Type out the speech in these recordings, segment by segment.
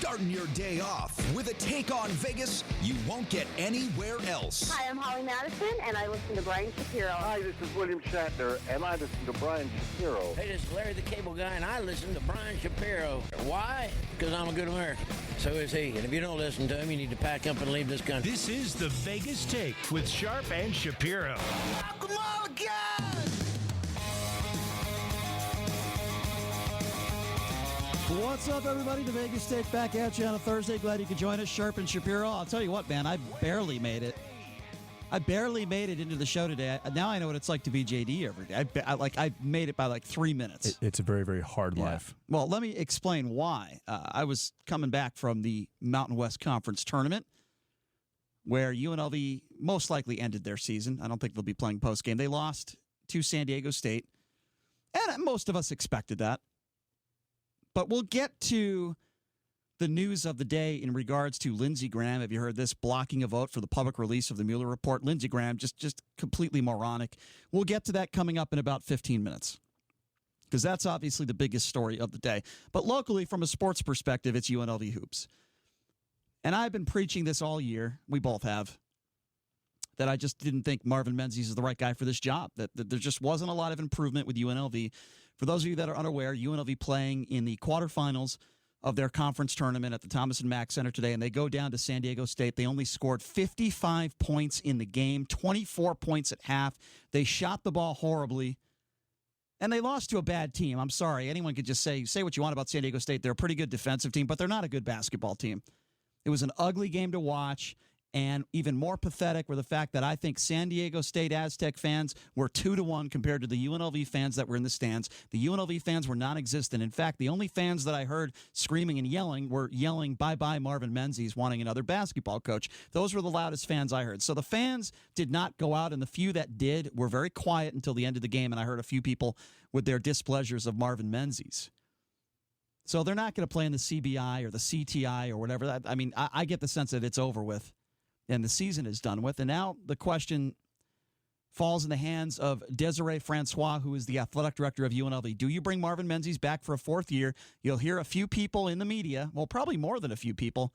Starting your day off with a take on Vegas you won't get anywhere else. Hi, I'm Holly Madison, and I listen to Brian Shapiro. Hi, this is William Shatner, and I listen to Brian Shapiro. Hey, this is Larry the Cable Guy, and I listen to Brian Shapiro. Why? Because I'm a good American. So is he. And if you don't listen to him, you need to pack up and leave this country. This is the Vegas Take with Sharp and Shapiro. Welcome all again! What's up, everybody? The Vegas Take back at you on a Thursday. Glad you could join us, Sharp and Shapiro. I'll tell you what, man, I barely made it. I barely made it into the show today. Now I know what it's like to be JD every day. I made it by like 3 minutes. It's a very, very hard life. Well, let me explain why. I was coming back from the Mountain West Conference tournament where UNLV most likely ended their season. I don't think they'll be playing postgame. They lost to San Diego State, and most of us expected that. But we'll get to the news of the day in regards to Lindsey Graham. Have you heard this? Blocking a vote for the public release of the Mueller report. Lindsey Graham, just completely moronic. We'll get to that coming up in about 15 minutes because that's obviously the biggest story of the day. But locally, from a sports perspective, it's UNLV hoops. And I've been preaching this all year. We both have. That I just didn't think Marvin Menzies is the right guy for this job. That there just wasn't a lot of improvement with UNLV. For those of you that are unaware, UNLV playing in the quarterfinals of their conference tournament at the Thomas & Mack Center today, and they go down to San Diego State. They only scored 55 points in the game, 24 points at half. They shot the ball horribly, and they lost to a bad team. I'm sorry. Anyone could just say what you want about San Diego State. They're a pretty good defensive team, but they're not a good basketball team. It was an ugly game to watch. And even more pathetic were the fact that I think San Diego State Aztec fans were 2-1 compared to the UNLV fans that were in the stands. The UNLV fans were non-existent. In fact, the only fans that I heard screaming and yelling were yelling, bye-bye Marvin Menzies, wanting another basketball coach. Those were the loudest fans I heard. So the fans did not go out, and the few that did were very quiet until the end of the game, and I heard a few people with their displeasures of Marvin Menzies. So they're not going to play in the CBI or the CTI or whatever. I mean, I get the sense that it's over with. And the season is done with. And now the question falls in the hands of Desiree Francois, who is the athletic director of UNLV. Do you bring Marvin Menzies back for a fourth year? You'll hear a few people in the media, well, probably more than a few people,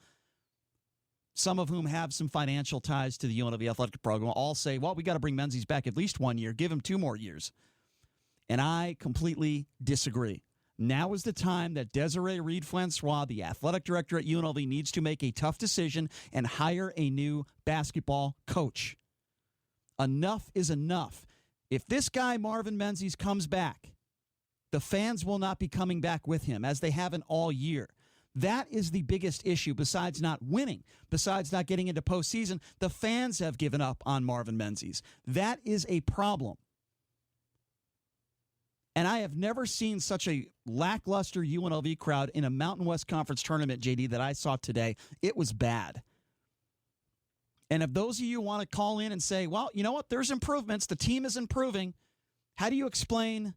some of whom have some financial ties to the UNLV athletic program, all say, well, we got to bring Menzies back at least 1 year. Give him 2 more years. And I completely disagree. Now is the time that Desiree Reed-Francois, the athletic director at UNLV, needs to make a tough decision and hire a new basketball coach. Enough is enough. If this guy, Marvin Menzies, comes back, the fans will not be coming back with him, as they haven't all year. That is the biggest issue, besides not winning, besides not getting into postseason. The fans have given up on Marvin Menzies. That is a problem. And I have never seen such a lackluster UNLV crowd in a Mountain West Conference tournament, JD, that I saw today. It was bad. And if those of you want to call in and say, well, you know what, there's improvements, the team is improving, how do you explain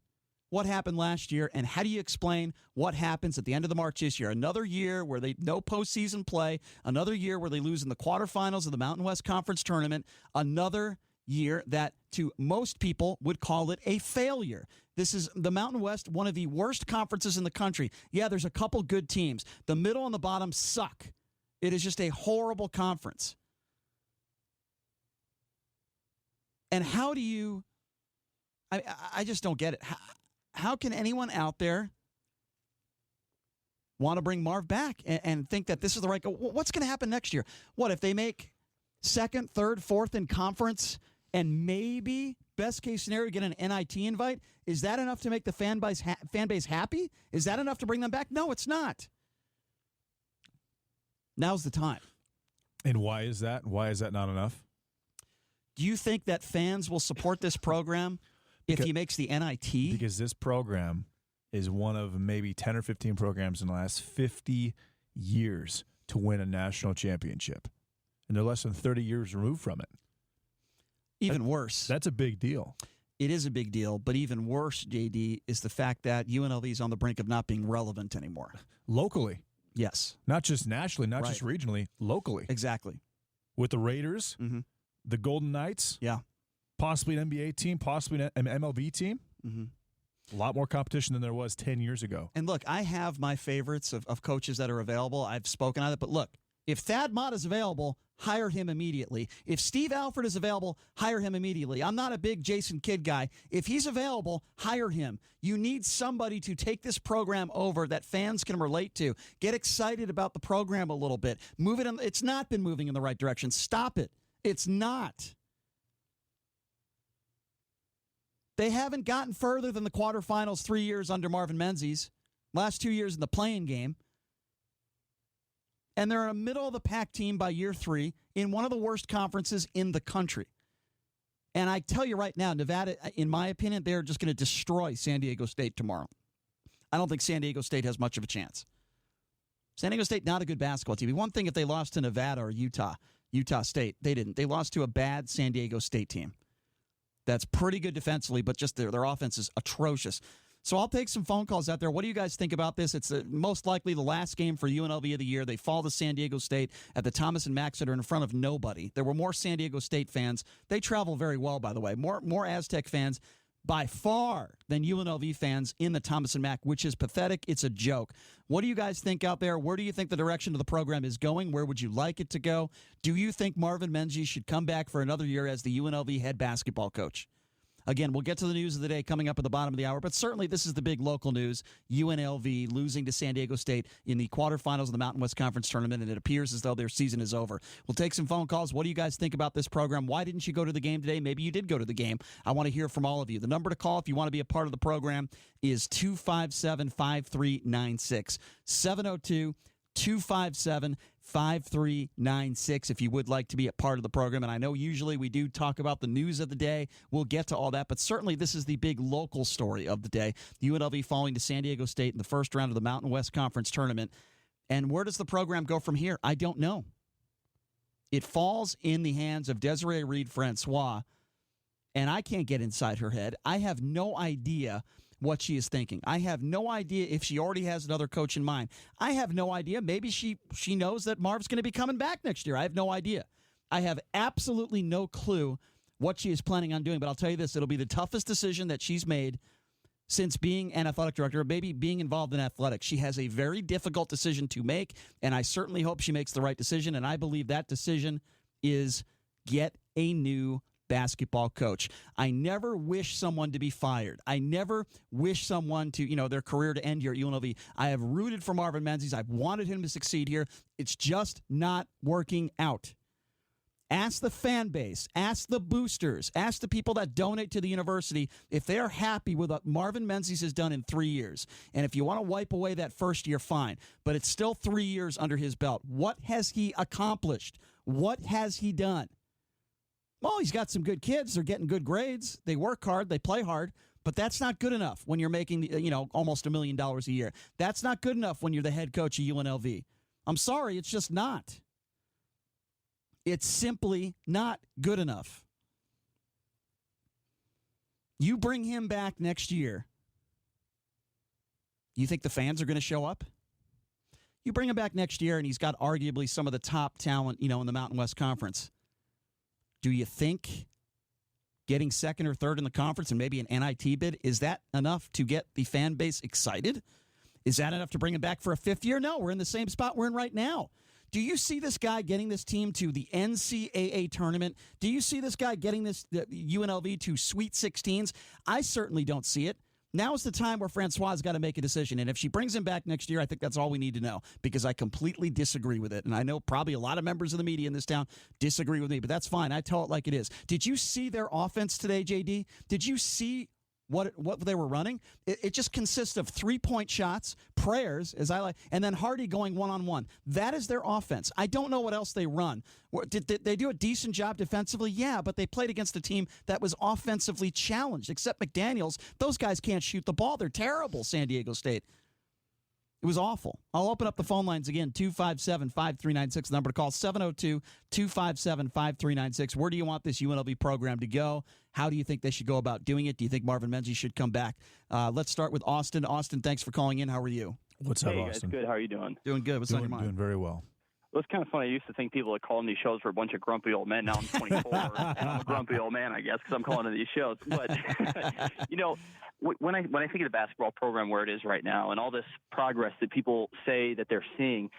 what happened last year, and how do you explain what happens at the end of the March this year? Another year where they no postseason play, another year where they lose in the quarterfinals of the Mountain West Conference tournament, another year that to most people would call it a failure. This is the Mountain West, one of the worst conferences in the country. Yeah, there's a couple good teams. The middle and the bottom suck. It is just a horrible conference. And how do you, I just don't get it. How can anyone out there want to bring Marv back and think that this is the right, what's going to happen next year? What if they make second, third, fourth in conference and maybe, best case scenario, get an NIT invite? Is that enough to make the fan base happy? Is that enough to bring them back? No, it's not. Now's the time. And why is that? Why is that not enough? Do you think that fans will support this program if he makes the NIT? Because this program is one of maybe 10 or 15 programs in the last 50 years to win a national championship. And they're less than 30 years removed from it. Even worse. That's a big deal. It is a big deal, but even worse, JD, is the fact that UNLV is on the brink of not being relevant anymore. Locally. Yes. Not just nationally, not just regionally, locally. Exactly. With the Raiders, the Golden Knights, yeah, possibly an NBA team, possibly an MLB team. A lot more competition than there was 10 years ago. And look, I have my favorites of coaches that are available. I've spoken on it. But look, if Thad Mott is available, hire him immediately. If Steve Alford is available, hire him immediately. I'm not a big Jason Kidd guy. If he's available, hire him. You need somebody to take this program over that fans can relate to. Get excited about the program a little bit. Move it. It's not been moving in the right direction. Stop it. It's not. They haven't gotten further than the quarterfinals 3 years under Marvin Menzies. Last 2 years in the play-in game. And they're a middle-of-the-pack team by year 3 in one of the worst conferences in the country. And I tell you right now, Nevada, in my opinion, they're just going to destroy San Diego State tomorrow. I don't think San Diego State has much of a chance. San Diego State, not a good basketball team. One thing if they lost to Nevada or Utah State, they didn't. They lost to a bad San Diego State team. That's pretty good defensively, but just their offense is atrocious. So I'll take some phone calls out there. What do you guys think about this? It's most likely the last game for UNLV of the year. They fall to San Diego State at the Thomas and Mack Center in front of nobody. There were more San Diego State fans. They travel very well, by the way. More Aztec fans by far than UNLV fans in the Thomas and Mack, which is pathetic. It's a joke. What do you guys think out there? Where do you think the direction of the program is going? Where would you like it to go? Do you think Marvin Menzies should come back for another year as the UNLV head basketball coach? Again, we'll get to the news of the day coming up at the bottom of the hour, but certainly this is the big local news. UNLV losing to San Diego State in the quarterfinals of the Mountain West Conference Tournament, and it appears as though their season is over. We'll take some phone calls. What do you guys think about this program? Why didn't you go to the game today? Maybe you did go to the game. I want to hear from all of you. The number to call if you want to be a part of the program is 257-5396. 702-257-5396 if you would like to be a part of the program. And I know usually we do talk about the news of the day. We'll get to all that, but certainly this is the big local story of the day. UNLV falling to San Diego State in the first round of the Mountain West Conference Tournament. And where does the program go from here? I don't know. It falls in the hands of Desiree Reed-Francois, and I can't get inside her head. I have no idea what she is thinking. I have no idea if she already has another coach in mind. I have no idea. Maybe she knows that Marv's going to be coming back next year. I have no idea. I have absolutely no clue what she is planning on doing, but I'll tell you this, it'll be the toughest decision that she's made since being an athletic director, or maybe being involved in athletics. She has a very difficult decision to make, and I certainly hope she makes the right decision, and I believe that decision is get a new basketball coach. I never wish someone to be fired. I never wish someone to, their career to end here at UNLV. I have rooted for Marvin Menzies. I've wanted him to succeed here. It's just not working out. Ask the fan base, ask the boosters, ask the people that donate to the university if they are happy with what Marvin Menzies has done in 3 years. And if you want to wipe away that first year, fine. But it's still 3 years under his belt. What has he accomplished? What has he done? Well, he's got some good kids. They're getting good grades. They work hard. They play hard. But that's not good enough when you're making, almost $1 million a year. That's not good enough when you're the head coach of UNLV. I'm sorry, it's just not. It's simply not good enough. You bring him back next year. You think the fans are going to show up? You bring him back next year, and he's got arguably some of the top talent, in the Mountain West Conference. Do you think getting second or third in the conference and maybe an NIT bid, is that enough to get the fan base excited? Is that enough to bring him back for a fifth year? No, we're in the same spot we're in right now. Do you see this guy getting this team to the NCAA tournament? Do you see this guy getting this UNLV to Sweet 16s? I certainly don't see it. Now is the time where Francois has got to make a decision. And if she brings him back next year, I think that's all we need to know, because I completely disagree with it. And I know probably a lot of members of the media in this town disagree with me, but that's fine. I tell it like it is. Did you see their offense today, JD? Did you see what they were running? It just consists of 3-point shots, prayers, as I like, and then Hardy going one-on-one. That is their offense. I don't know what else they run. Did they do a decent job defensively? Yeah, but they played against a team that was offensively challenged. Except McDaniels, those guys can't shoot the ball. They're terrible, San Diego State. It was awful. I'll open up the phone lines again, 257-5396, number to call, 702-257-5396. Where do you want this UNLV program to go? How do you think they should go about doing it? Do you think Marvin Menzies should come back? Let's start with Austin. Austin, thanks for calling in. How are you? What's up, Hey, Austin? guys, good. How are you doing? Doing good. What's on your mind? Doing very well. Well, it's kind of funny. I used to think people that call in these shows were a bunch of grumpy old men. Now I'm 24, and I'm a grumpy old man, I guess, because I'm calling in these shows. But, when I think of the basketball program where it is right now and all this progress that people say that they're seeing,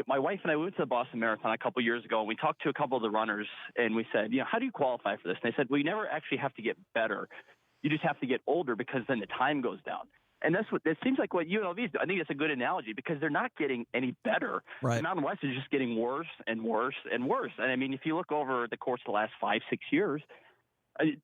my wife and I went to the Boston Marathon a couple years ago, and we talked to a couple of the runners, and we said, how do you qualify for this? And they said, well, you never actually have to get better. You just have to get older because then the time goes down. And it seems like what UNLV is doing. I think that's a good analogy because they're not getting any better. Right. The Mountain West is just getting worse and worse and worse. And I mean, if you look over the course of the last 5-6 years,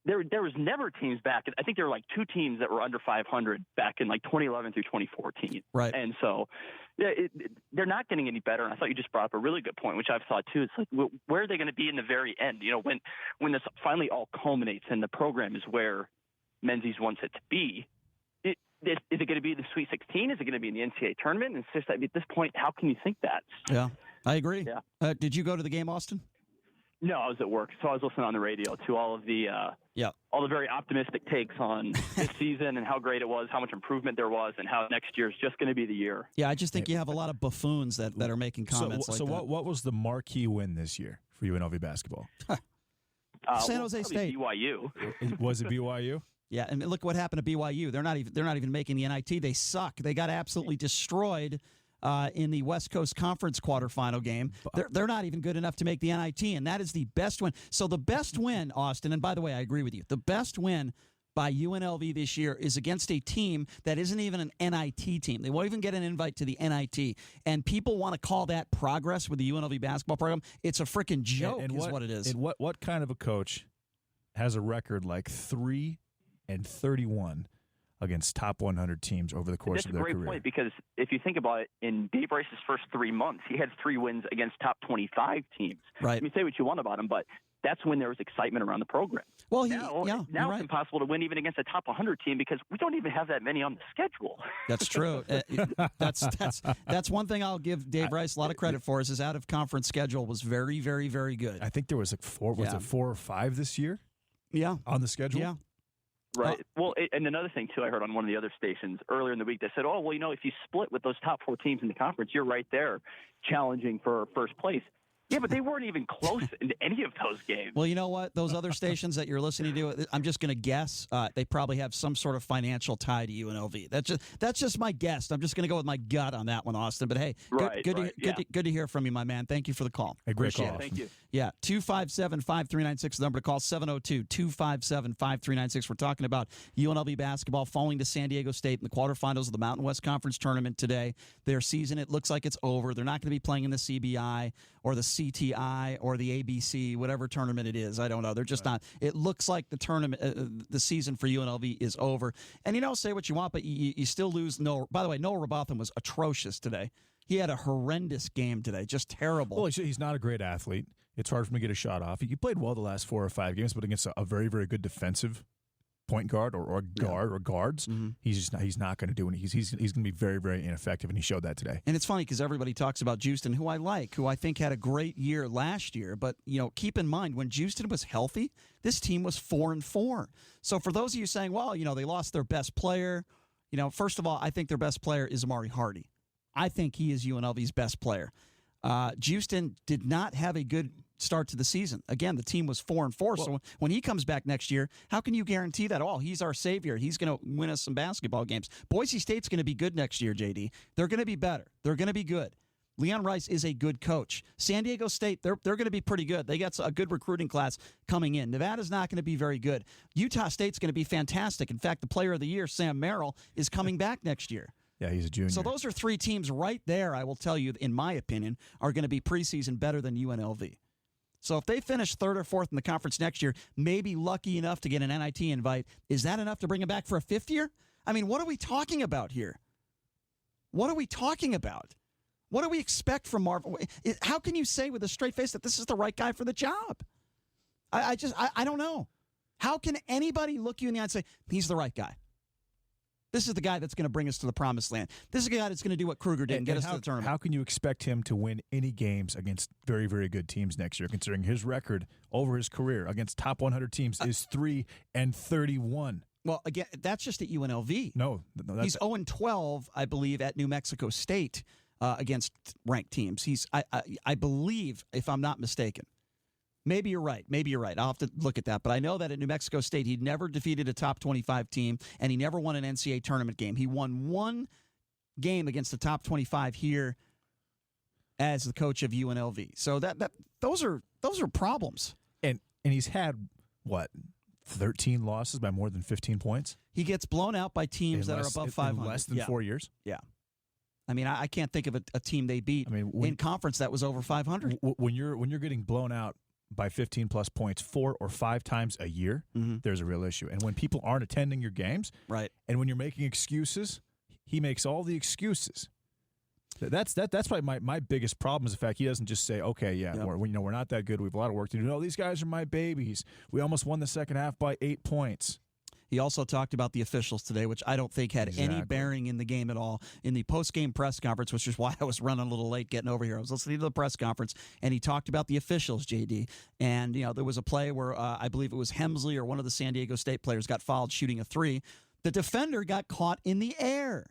there was never teams back. I think there were like 2 teams that were under 500 back in like 2011 through 2014. Right. And so they're not getting any better. And I thought you just brought up a really good point, which I've thought too. It's like, where are they going to be in the very end? When this finally all culminates and the program is where Menzies wants it to be. Is it going to be the Sweet 16? Is it going to be in the NCAA tournament? And it's just, at this point, how can you think that? Yeah, I agree. Yeah. Did you go to the game, Austin? No, I was at work, so I was listening on the radio to all of the all the very optimistic takes on this season and how great it was, how much improvement there was, and how next year is just going to be the year. Yeah, I just think you have a lot of buffoons that are making comments like that. So what was the marquee win this year for UNLV basketball? San Jose State. BYU. Was it BYU? Yeah, and look what happened to BYU. They're not even making the NIT. They suck. They got absolutely destroyed in the West Coast Conference quarterfinal game. They're not even good enough to make the NIT, and that is the best win. So the best win, Austin, and by the way, I agree with you. The best win by UNLV this year is against a team that isn't even an NIT team. They won't even get an invite to the NIT. And people want to call that progress with the UNLV basketball program. It's a freaking joke is what it is. And what kind of a coach has a record like 3-31 against top 100 teams over the course of their career? That's a great point, because if you think about it, in Dave Rice's first 3 months, he had 3 wins against top 25 teams. Right. You say what you want about him, but that's when there was excitement around the program. Well, now it's impossible to win even against a top 100 team because we don't even have that many on the schedule. That's true. That's one thing I'll give Dave Rice a lot of credit for. Is his out of conference schedule was very, very, very good. I think there was like 4 or 5 this year? Yeah, on the schedule. Yeah. Right. And another thing, too, I heard on one of the other stations earlier in the week, they said, if you split with those top 4 teams in the conference, you're right there challenging for first place. Yeah, but they weren't even close in any of those games. Well, you know what? Those other stations that you're listening to, I'm just going to guess they probably have some sort of financial tie to UNLV. That's just my guess. I'm just going to go with my gut on that one, Austin. But hey, good to hear from you, my man. Thank you for the call. A great call. Thank you. Yeah, 257-5396, the number to call, 702-257-5396. We're talking about UNLV basketball falling to San Diego State in the quarterfinals of the Mountain West Conference Tournament today. Their season, it looks like it's over. They're not going to be playing in the CBI or the CTI or the ABC, whatever tournament it is. I don't know. They're just not. It looks like the tournament, the season for UNLV is over. And, say what you want, but you still lose. By the way, Noah Robotham was atrocious today. He had a horrendous game today, just terrible. Well, he's not a great athlete. It's hard for him to get a shot off. He played well the last 4 or 5 games, but against a very, very good defensive point guard or guards, he's not going to do anything. He's going to be very, very ineffective, and he showed that today. And it's funny because everybody talks about Houston, who I think had a great year last year. But keep in mind when Houston was healthy, this team was 4-4. So for those of you saying, well, they lost their best player, first of all, I think their best player is Amari Hardy. I think he is UNLV's best player. Houston did not have a good start to the season. Again, the team was 4-4. So when he comes back next year, how can you guarantee that? He's our savior. He's going to win us some basketball games. Boise State's going to be good next year, JD. They're going to be better. They're going to be good. Leon Rice is a good coach. San Diego State, they're going to be pretty good. They got a good recruiting class coming in. Nevada's not going to be very good. Utah State's going to be fantastic. In fact, the player of the year, Sam Merrill, is coming back next year. Yeah, he's a junior. So those are 3 teams right there, I will tell you, in my opinion, are going to be preseason better than UNLV. So if they finish 3rd or 4th in the conference next year, maybe lucky enough to get an NIT invite, is that enough to bring them back for a 5th year? I mean, what are we talking about here? What are we talking about? What do we expect from Marvin? How can you say with a straight face that this is the right guy for the job? I don't know. How can anybody look you in the eye and say, he's the right guy? This is the guy that's going to bring us to the promised land. This is the guy that's going to do what Kruger did and get us to the tournament. How can you expect him to win any games against very, very good teams next year, considering his record over his career against top 100 teams is 3-31? Well, again, that's just at UNLV. No, he's 0-12, I believe, at New Mexico State against ranked teams. I believe, if I'm not mistaken. Maybe you're right. I'll have to look at that. But I know that at New Mexico State, he'd never defeated a top 25 team, and he never won an NCAA tournament game. He won one game against the top 25 here as the coach of UNLV. So those are problems. And he's had, 13 losses by more than 15 points? He gets blown out by teams that are above 500. In less than 4 years? Yeah. I mean, I can't think of a team they beat in conference that was over 500. When you're getting blown out by 15-plus points 4 or 5 times a year, there's a real issue. And when people aren't attending your games, right, and when you're making excuses, he makes all the excuses. That's probably my biggest problem is the fact he doesn't just say, okay, we're not that good. We have a lot of work to do. No, these guys are my babies. We almost won the second half by 8 points. He also talked about the officials today, which I don't think had any bearing in the game at all. In the post-game press conference, which is why I was running a little late getting over here. I was listening to the press conference, and he talked about the officials, JD. And, there was a play where I believe it was Hemsley or one of the San Diego State players got fouled shooting a three. The defender got caught in the air.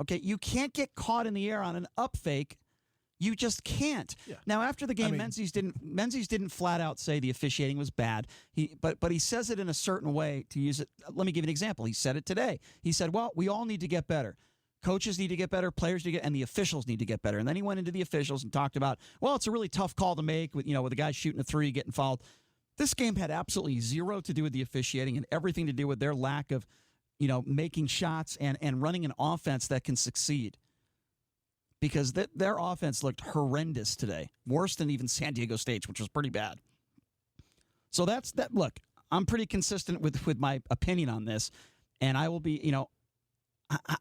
Okay, you can't get caught in the air on an up fake. You just can't. Yeah. Now, after the game, Menzies didn't flat out say the officiating was bad. But he says it in a certain way to use it. Let me give you an example. He said it today. He said, well, we all need to get better. Coaches need to get better, players need to get, and the officials need to get better. And then he went into the officials and talked about, well, it's a really tough call to make with the guy shooting a three, getting fouled. This game had absolutely zero to do with the officiating and everything to do with their lack of, making shots and running an offense that can succeed. Because their offense looked horrendous today, worse than even San Diego State's, which was pretty bad. So that's that. Look, I'm pretty consistent with my opinion on this, and I will be.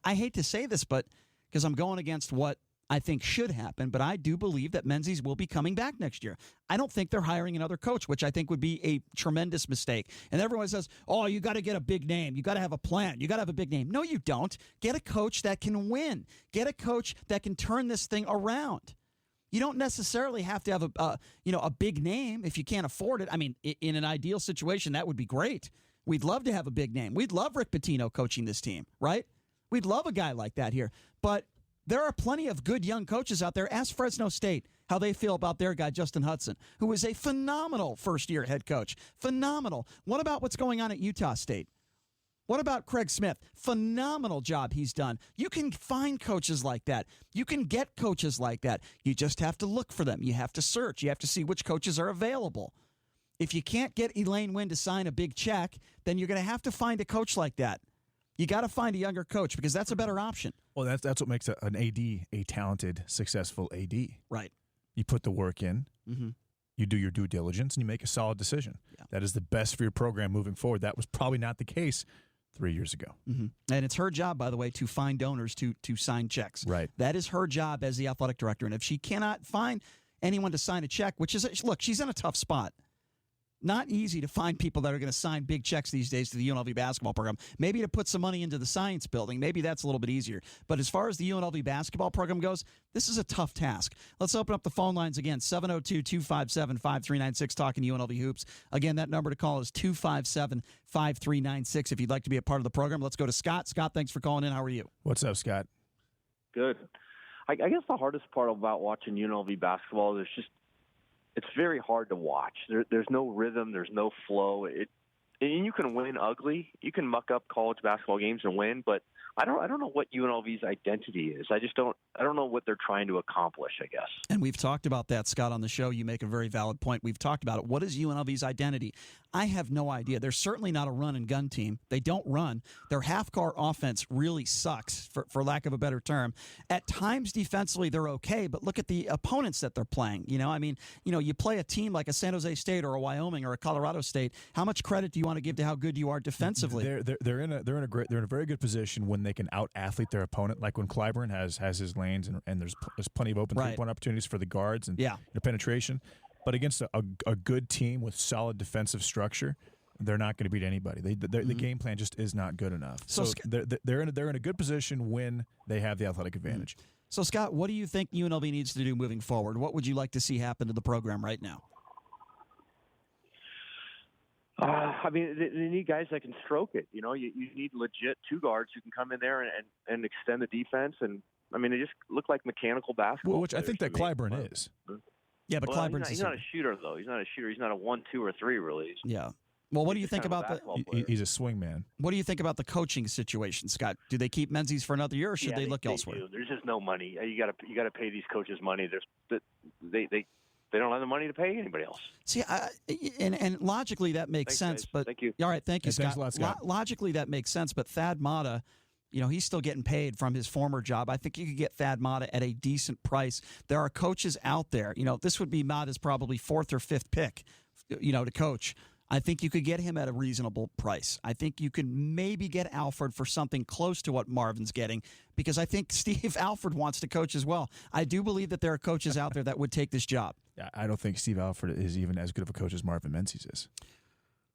I hate to say this, but because I'm going against what I think should happen, but I do believe that Menzies will be coming back next year. I don't think they're hiring another coach, which I think would be a tremendous mistake. And everyone says, oh, you got to get a big name. You got to have a plan. You got to have a big name. No, you don't. Get a coach that can win. Get a coach that can turn this thing around. You don't necessarily have to have a big name if you can't afford it. I mean, in an ideal situation, that would be great. We'd love to have a big name. We'd love Rick Pitino coaching this team, right? We'd love a guy like that here. But there are plenty of good young coaches out there. Ask Fresno State how they feel about their guy, Justin Hudson, who is a phenomenal first-year head coach. Phenomenal. What about what's going on at Utah State? What about Craig Smith? Phenomenal job he's done. You can find coaches like that. You can get coaches like that. You just have to look for them. You have to search. You have to see which coaches are available. If you can't get Elaine Wynn to sign a big check, then you're going to have to find a coach like that. You got to find a younger coach because that's a better option. Well, that's what makes an AD a talented, successful AD. Right. You put the work in, you do your due diligence, and you make a solid decision. Yeah. That is the best for your program moving forward. That was probably not the case 3 years ago. And it's her job, by the way, to find donors to sign checks. Right. That is her job as the athletic director. And if she cannot find anyone to sign a check, which is, look, she's in a tough spot. Not easy to find people that are going to sign big checks these days to the UNLV basketball program. Maybe to put some money into the science building. Maybe that's a little bit easier. But as far as the UNLV basketball program goes, this is a tough task. Let's open up the phone lines again. 702-257-5396, talking UNLV hoops. Again, that number to call is 257-5396 if you'd like to be a part of the program. Let's go to Scott. Scott, thanks for calling in. How are you? What's up, Scott? Good. I guess the hardest part about watching UNLV basketball is it's very hard to watch. There's no rhythm. There's no flow. And you can win ugly. You can muck up college basketball games and win, but I don't know what UNLV's identity is. I don't know what they're trying to accomplish, I guess. And we've talked about that, Scott, on the show. You make a very valid point. We've talked about it. What is UNLV's identity? I have no idea. They're certainly not a run-and-gun team. They don't run. Their half-court offense really sucks, for lack of a better term. At times, defensively, they're okay, but look at the opponents that they're playing. You play a team like a San Jose State or a Wyoming or a Colorado State. How much credit do you want to give to how good you are defensively? They're in a very good position when they can out-athlete their opponent, like when Clyburn has his lanes and there's plenty of open three-point opportunities for the guards and penetration. But against a good team with solid defensive structure, they're not going to beat anybody. The game plan just is not good enough. So they're in a good position when they have the athletic advantage. So, Scott, what do you think UNLV needs to do moving forward? What would you like to see happen to the program right now? They need guys that can stroke it. You need legit two guards who can come in there and extend the defense and I mean, it just looked like mechanical basketball. Well, which I think that Clyburn is. Yeah, but Clyburn's he's not a shooter, though. He's not a shooter. He's not a 1, 2, or 3, really. Yeah. Well, what do you think about He's a swing man. What do you think about the coaching situation, Scott? Do they keep Menzies for another year, or should they look elsewhere? Do. There's just no money. You got to pay these coaches money. They don't have the money to pay anybody else. See, and logically that makes sense. Guys. But thank you. All right, thank you, Scott. Thanks a lot, Scott. Logically that makes sense. But Thad Matta, he's still getting paid from his former job. I think you could get Thad Matta at a decent price. There are coaches out there. This would be Matta's probably 4th or 5th pick, to coach. I think you could get him at a reasonable price. I think you could maybe get Alford for something close to what Marvin's getting, because I think Steve Alford wants to coach as well. I do believe that there are coaches out there that would take this job. I don't think Steve Alford is even as good of a coach as Marvin Menzies is.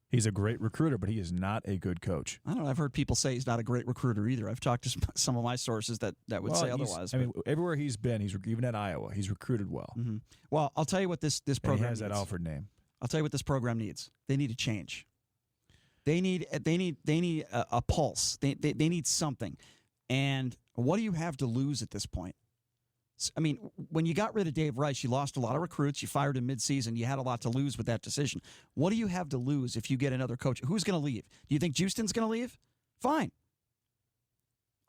He's a great recruiter, but he is not a good coach. I don't know. I've heard people say he's not a great recruiter either. I've talked to some of my sources that would say otherwise. I mean, everywhere he's been, even at Iowa, he's recruited well. Mm-hmm. Well, I'll tell you what this program he has needs. that Alford name. I'll tell you what this program needs. They need a change. They need a pulse. They need something. And what do you have to lose at this point? I mean, when you got rid of Dave Rice, you lost a lot of recruits. You fired him midseason. You had a lot to lose with that decision. What do you have to lose if you get another coach? Who's going to leave? Do you think Houston's going to leave? Fine.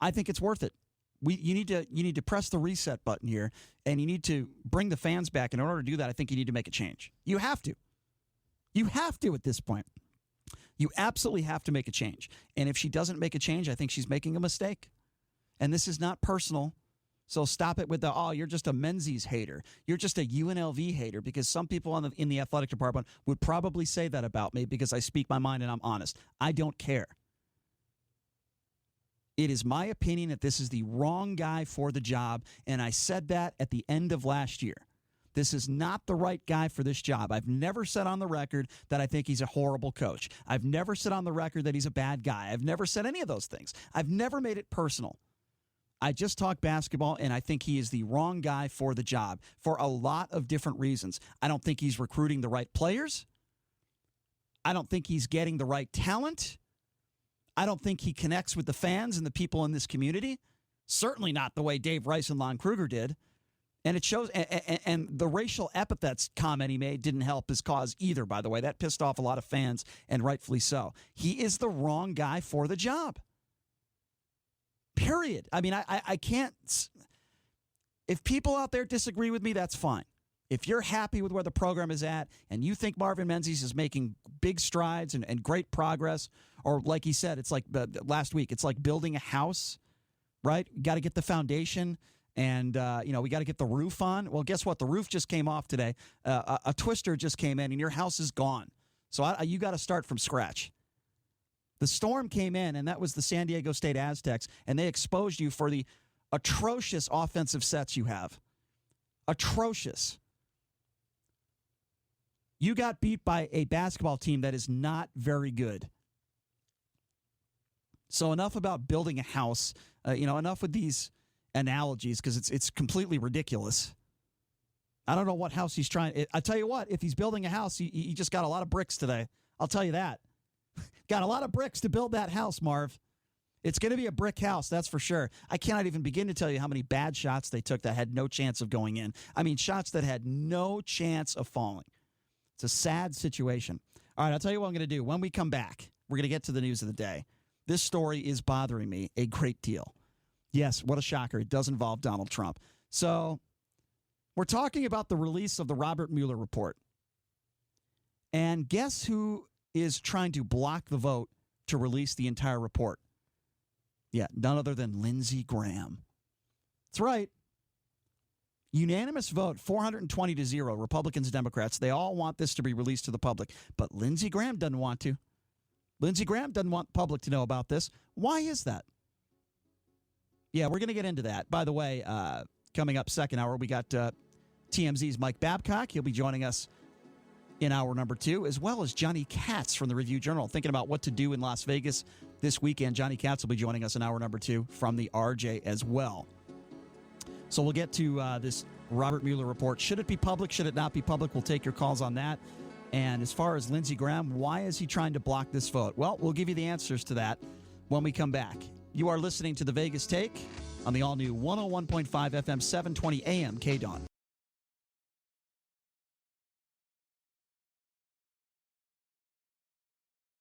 I think it's worth it. You need to press the reset button here, and you need to bring the fans back. And in order to do that, I think you need to make a change. You have to. You have to at this point. You absolutely have to make a change. And if she doesn't make a change, I think she's making a mistake. And this is not personal. So stop it with you're just a Menzies hater. You're just a UNLV hater, because some people in the athletic department would probably say that about me because I speak my mind and I'm honest. I don't care. It is my opinion that this is the wrong guy for the job, and I said that at the end of last year. This is not the right guy for this job. I've never said on the record that I think he's a horrible coach. I've never said on the record that he's a bad guy. I've never said any of those things. I've never made it personal. I just talk basketball, and I think he is the wrong guy for the job for a lot of different reasons. I don't think he's recruiting the right players. I don't think he's getting the right talent. I don't think he connects with the fans and the people in this community. Certainly not the way Dave Rice and Lon Kruger did. And it shows, and the racial epithets comment he made didn't help his cause either, by the way. That pissed off a lot of fans, and rightfully so. He is the wrong guy for the job. Period. I mean, I can't. If people out there disagree with me, that's fine. If you're happy with where the program is at and you think Marvin Menzies is making big strides and great progress, or like he said, it's like last week, it's like building a house, right? You got to get the foundation and, we got to get the roof on. Well, guess what? The roof just came off today. A twister just came in and your house is gone. So you got to start from scratch. The storm came in, and that was the San Diego State Aztecs, and they exposed you for the atrocious offensive sets you have. Atrocious. You got beat by a basketball team that is not very good. So enough about building a house. Enough with these analogies, because it's completely ridiculous. I don't know what house he's trying. I tell you what, if he's building a house, he just got a lot of bricks today. I'll tell you that. Got a lot of bricks to build that house, Marv. It's going to be a brick house, that's for sure. I cannot even begin to tell you how many bad shots they took that had no chance of going in. I mean, shots that had no chance of falling. It's a sad situation. All right, I'll tell you what I'm going to do. When we come back, we're going to get to the news of the day. This story is bothering me a great deal. Yes, what a shocker. It does involve Donald Trump. So we're talking about the release of the Robert Mueller report. And guess who is trying to block the vote to release the entire report? Yeah, none other than Lindsey Graham. That's right. Unanimous vote, 420-0, Republicans, Democrats. They all want this to be released to the public. But Lindsey Graham doesn't want to. Lindsey Graham doesn't want the public to know about this. Why is that? Yeah, we're going to get into that. By the way, coming up second hour, we got TMZ's Mike Babcock. He'll be joining us in hour number 2, as well as Johnny Katz from the Review-Journal, thinking about what to do in Las Vegas this weekend. Johnny Katz will be joining us in hour number 2 from the RJ as well. So we'll get to this Robert Mueller report. Should it be public? Should it not be public? We'll take your calls on that. And as far as Lindsey Graham, why is he trying to block this vote? Well, we'll give you the answers to that when we come back. You are listening to The Vegas Take on the all-new 101.5 FM 720 AM KDWN.